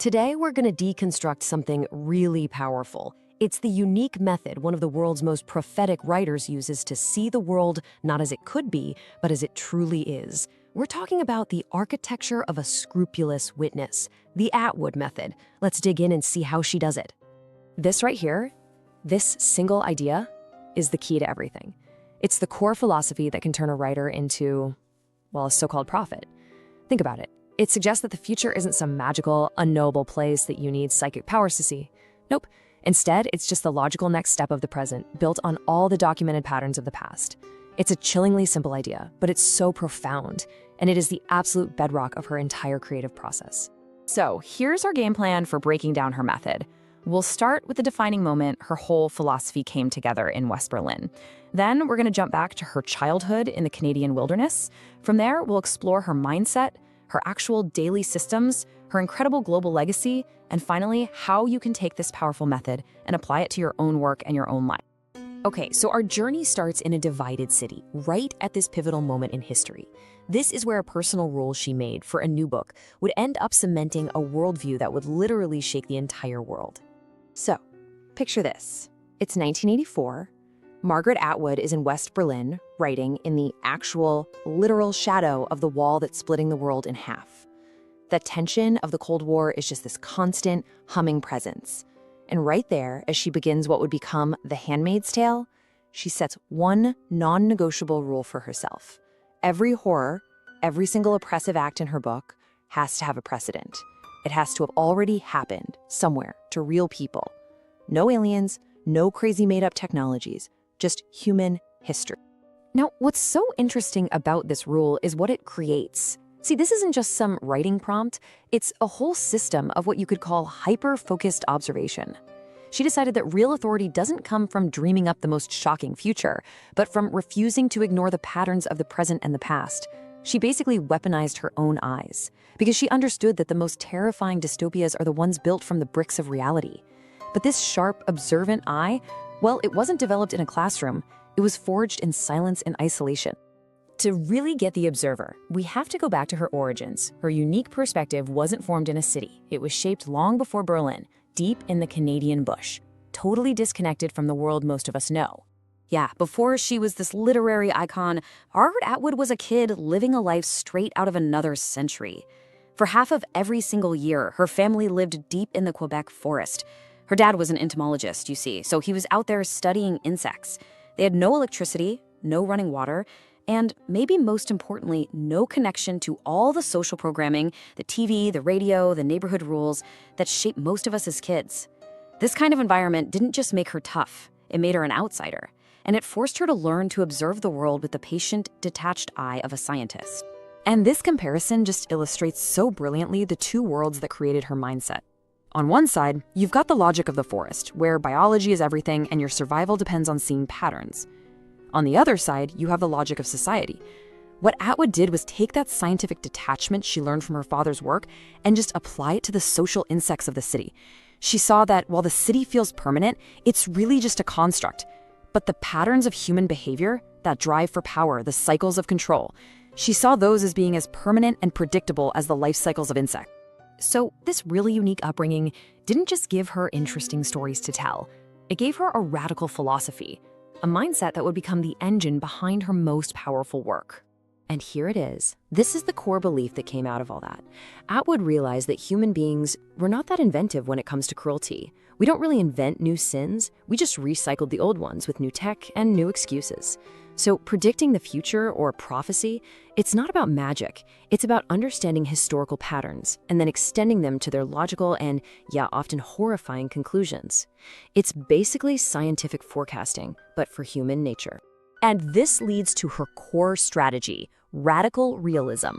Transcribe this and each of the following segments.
Today, we're going to deconstruct something really powerful. It's the unique method one of the world's most prophetic writers uses to see the world not as it could be, but as it truly is. We're talking about the architecture of a scrupulous witness, the Atwood Method. Let's dig in and see how she does it. This right here, this single idea, is the key to everything. It's the core philosophy that can turn a writer into, well, a so-called prophet. Think about it. It suggests that the future isn't some magical, unknowable place that you need psychic powers to see. Nope. Instead, it's just the logical next step of the present, built on all the documented patterns of the past. It's a chillingly simple idea, but it's so profound, and it is the absolute bedrock of her entire creative process. So here's our game plan for breaking down her method. We'll start with the defining moment her whole philosophy came together in West Berlin. Then we're going to jump back to her childhood in the Canadian wilderness. From there, we'll explore her mindset, her actual daily systems, her incredible global legacy, and finally, how you can take this powerful method and apply it to your own work and your own life. Okay, so our journey starts in a divided city, right at this pivotal moment in history. This is where a personal rule she made for a new book would end up cementing a worldview that would literally shake the entire world. So, picture this. It's 1984. Margaret Atwood is in West Berlin, writing in the actual, literal shadow of the wall that's splitting the world in half. The tension of the Cold War is just this constant, humming presence. And right there, as she begins what would become The Handmaid's Tale, she sets one non-negotiable rule for herself. Every horror, every single oppressive act in her book has to have a precedent. It has to have already happened somewhere to real people. No aliens, no crazy made-up technologies, just human history. Now, what's so interesting about this rule is what it creates. See, this isn't just some writing prompt, it's a whole system of what you could call hyper-focused observation. She decided that real authority doesn't come from dreaming up the most shocking future, but from refusing to ignore the patterns of the present and the past. She basically weaponized her own eyes, because she understood that the most terrifying dystopias are the ones built from the bricks of reality. But this sharp, observant eye, well, it wasn't developed in a classroom. It was forged in silence and isolation. To really get the observer, we have to go back to her origins. Her unique perspective wasn't formed in a city. It was shaped long before Berlin, deep in the Canadian bush, totally disconnected from the world most of us know. Yeah, before she was this literary icon, Margaret Atwood was a kid living a life straight out of another century. For half of every single year, her family lived deep in the Quebec forest. Her dad was an entomologist, you see, so he was out there studying insects. They had no electricity, no running water, and maybe most importantly, no connection to all the social programming, the TV, the radio, the neighborhood rules that shape most of us as kids. This kind of environment didn't just make her tough, it made her an outsider, and it forced her to learn to observe the world with the patient, detached eye of a scientist. And this comparison just illustrates so brilliantly the two worlds that created her mindset. On one side, you've got the logic of the forest, where biology is everything and your survival depends on seeing patterns. On the other side, you have the logic of society. What Atwood did was take that scientific detachment she learned from her father's work and just apply it to the social insects of the city. She saw that while the city feels permanent, it's really just a construct. But the patterns of human behavior, that drive for power, the cycles of control, she saw those as being as permanent and predictable as the life cycles of insects. So this really unique upbringing didn't just give her interesting stories to tell. It gave her a radical philosophy, a mindset that would become the engine behind her most powerful work. And here it is. This is the core belief that came out of all that. Atwood realized that human beings were not that inventive when it comes to cruelty. We don't really invent new sins, we just recycled the old ones with new tech and new excuses. So predicting the future or prophecy, it's not about magic. It's about understanding historical patterns and then extending them to their logical and, yeah, often horrifying conclusions. It's basically scientific forecasting, but for human nature. And this leads to her core strategy, radical realism.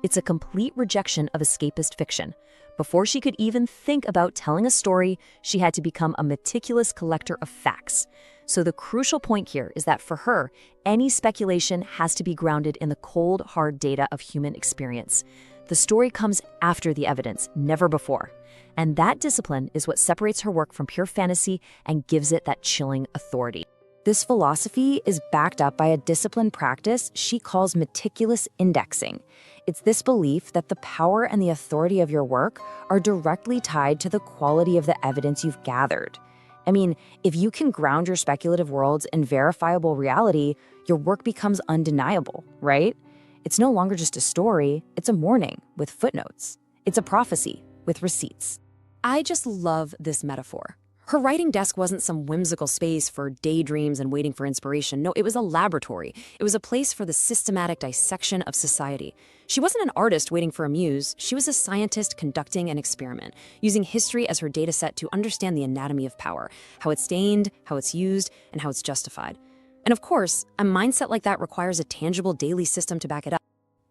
It's a complete rejection of escapist fiction. Before she could even think about telling a story, she had to become a meticulous collector of facts. So the crucial point here is that for her, any speculation has to be grounded in the cold, hard data of human experience. The story comes after the evidence, never before. And that discipline is what separates her work from pure fantasy and gives it that chilling authority. This philosophy is backed up by a disciplined practice she calls meticulous indexing. It's this belief that the power and the authority of your work are directly tied to the quality of the evidence you've gathered. I mean, if you can ground your speculative worlds in verifiable reality, your work becomes undeniable, right? It's no longer just a story, it's a warning with footnotes. It's a prophecy with receipts. I just love this metaphor. Her writing desk wasn't some whimsical space for daydreams and waiting for inspiration. No, it was a laboratory. It was a place for the systematic dissection of society. She wasn't an artist waiting for a muse. She was a scientist conducting an experiment, using history as her data set to understand the anatomy of power, how it's stained, how it's used, and how it's justified. And of course, a mindset like that requires a tangible daily system to back it up.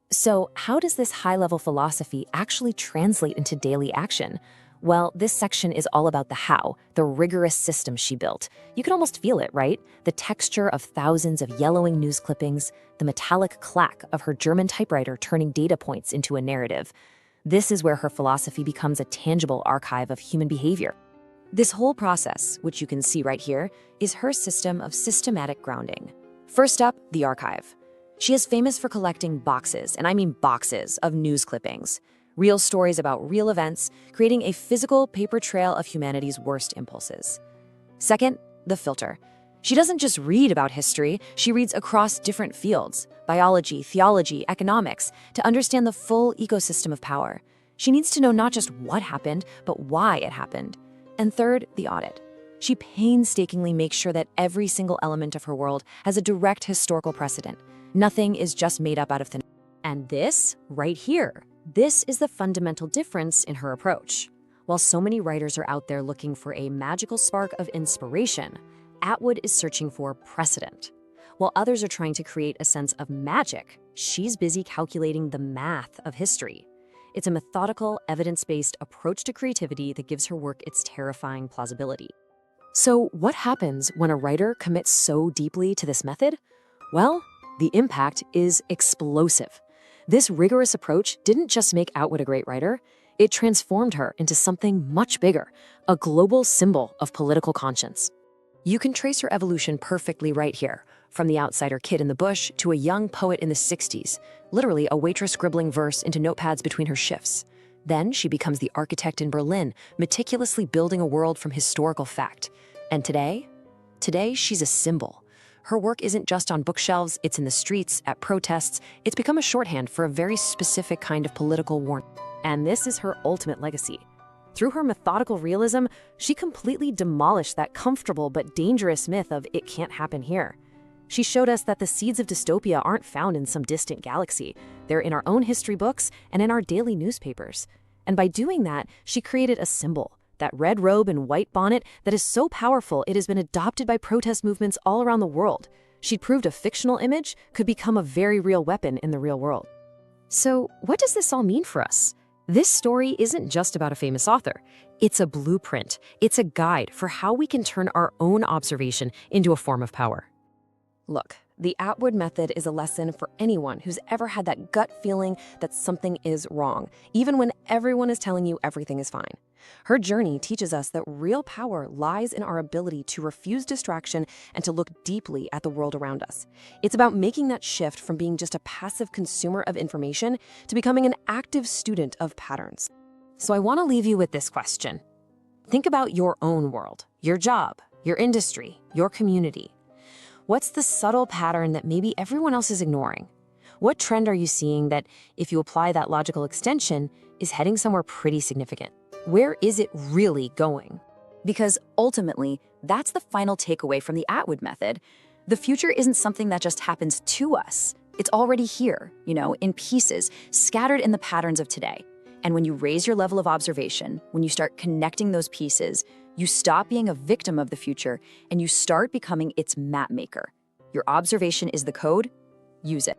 So, how does this high-level philosophy actually translate into daily action? Well, this section is all about the how, the rigorous system she built. You can almost feel it, right? The texture of thousands of yellowing news clippings, the metallic clack of her German typewriter turning data points into a narrative. This is where her philosophy becomes a tangible archive of human behavior. This whole process, which you can see right here, is her system of systematic grounding. First up, the archive. She is famous for collecting boxes, and I mean boxes, of news clippings. Real stories about real events, creating a physical paper trail of humanity's worst impulses. Second, the filter. She doesn't just read about history, she reads across different fields, biology, theology, economics, to understand the full ecosystem of power. She needs to know not just what happened, but why it happened. And third, the audit. She painstakingly makes sure that every single element of her world has a direct historical precedent. Nothing is just made up out of thin air. And this, right here, this is the fundamental difference in her approach. While so many writers are out there looking for a magical spark of inspiration, Atwood is searching for precedent. While others are trying to create a sense of magic, she's busy calculating the math of history. It's a methodical, evidence-based approach to creativity that gives her work its terrifying plausibility. So what happens when a writer commits so deeply to this method? Well, the impact is explosive. This rigorous approach didn't just make Atwood a great writer, it transformed her into something much bigger, a global symbol of political conscience. You can trace her evolution perfectly right here, from the outsider kid in the bush to a young poet in the 60s, literally a waitress scribbling verse into notepads between her shifts. Then she becomes the architect in Berlin, meticulously building a world from historical fact. And today she's a symbol. Her work isn't just on bookshelves, it's in the streets, at protests. It's become a shorthand for a very specific kind of political warning. And this is her ultimate legacy. Through her methodical realism, she completely demolished that comfortable but dangerous myth of it can't happen here. She showed us that the seeds of dystopia aren't found in some distant galaxy. They're in our own history books and in our daily newspapers. And by doing that, she created a symbol. That red robe and white bonnet that is so powerful it has been adopted by protest movements all around the world. She'd proved a fictional image could become a very real weapon in the real world. So what does this all mean for us? This story isn't just about a famous author. It's a blueprint. It's a guide for how we can turn our own observation into a form of power. Look, the Atwood Method is a lesson for anyone who's ever had that gut feeling that something is wrong, even when everyone is telling you everything is fine. Her journey teaches us that real power lies in our ability to refuse distraction and to look deeply at the world around us. It's about making that shift from being just a passive consumer of information to becoming an active student of patterns. So I want to leave you with this question. Think about your own world, your job, your industry, your community. What's the subtle pattern that maybe everyone else is ignoring? What trend are you seeing that, if you apply that logical extension, is heading somewhere pretty significant? Where is it really going? Because ultimately, that's the final takeaway from the Atwood Method. The future isn't something that just happens to us. It's already here, in pieces, scattered in the patterns of today. And when you raise your level of observation, when you start connecting those pieces, you stop being a victim of the future and you start becoming its map maker. Your observation is the code. Use it.